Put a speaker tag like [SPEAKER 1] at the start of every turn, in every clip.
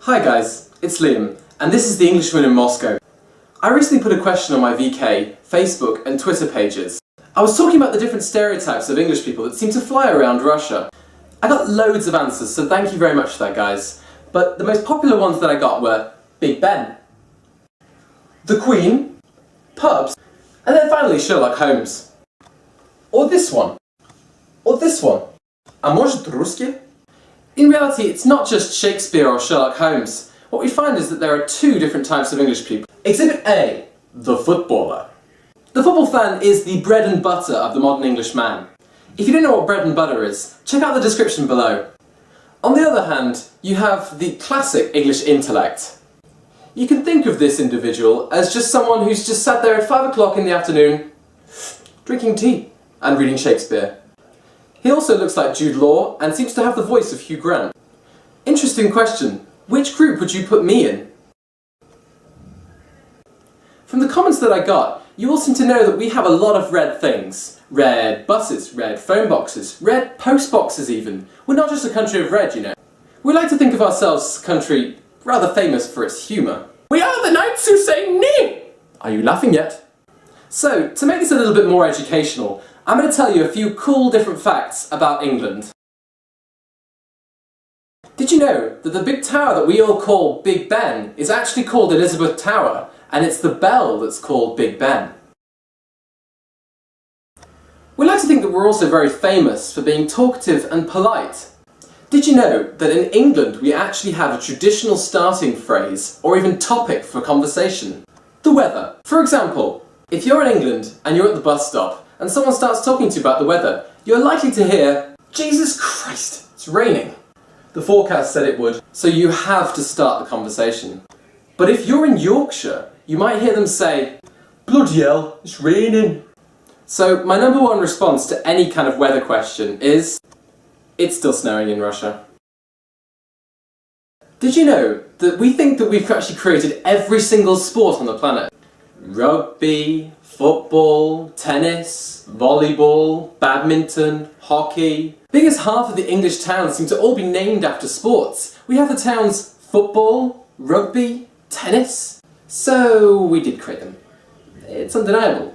[SPEAKER 1] Hi guys, it's Liam, and this is the Englishman in Moscow. I recently put a question on my VK, Facebook and Twitter pages. I was talking about the different stereotypes of English people that seem to fly around Russia. I got loads of answers, so thank you very much for that, guys. But the most popular ones that I got were Big Ben, the Queen, pubs, and then finally Sherlock Holmes. Or this one. Or this one. А может русский? In reality, it's not just Shakespeare or Sherlock Holmes. What we find is that there are two different types of English people. Exhibit A, the footballer. The football fan is the bread and butter of the modern English man. If you don't know what bread and butter is, check out the description below. On the other hand, you have the classic English intellect. You can think of this individual as just someone who's just sat there at 5 o'clock in the afternoon, drinking tea and reading Shakespeare. He also looks like Jude Law and seems to have the voice of Hugh Grant. Interesting question, which group would you put me in? From the comments that I got, you all seem to know that we have a lot of red things. Red buses, red phone boxes, red post boxes even. We're not just a country of red, you know. We like to think of ourselves as a country rather famous for its humour. We are the knights who say nee! Are you laughing yet? So, to make this a little bit more educational, I'm going to tell you a few cool different facts about England. Did you know that the big tower that we all call Big Ben is actually called Elizabeth Tower, and it's the bell that's called Big Ben? We like to think that we're also very famous for being talkative and polite. Did you know that in England we actually have a traditional starting phrase, or even topic for conversation? The weather. For example, if you're in England and you're at the bus stop, and someone starts talking to you about the weather, you're likely to hear, Jesus Christ, it's raining. The forecast said it would, so you have to start the conversation. But if you're in Yorkshire, you might hear them say, bloody hell, it's raining. So my number one response to any kind of weather question is, it's still snowing in Russia. Did you know that we think that we've actually created every single sport on the planet? Rugby, football, tennis, volleyball, badminton, hockey. Biggest half of the English towns seem to all be named after sports. We have the towns football, rugby, tennis. So we did create them. It's undeniable.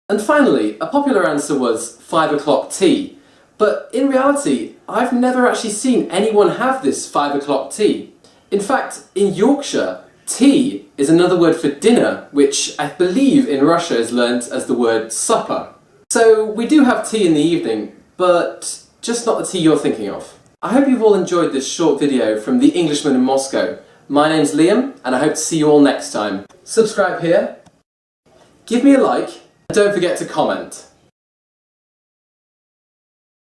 [SPEAKER 1] And finally, a popular answer was 5 o'clock tea. But in reality, I've never actually seen anyone have this 5 o'clock tea. In fact, in Yorkshire, tea is another word for dinner, which I believe in Russia is learnt as the word supper. So we do have tea in the evening, but just not the tea you're thinking of. I hope you've all enjoyed this short video from the Englishman in Moscow. My name's Liam, and I hope to see you all next time. Subscribe here, give me a like, and don't forget to comment.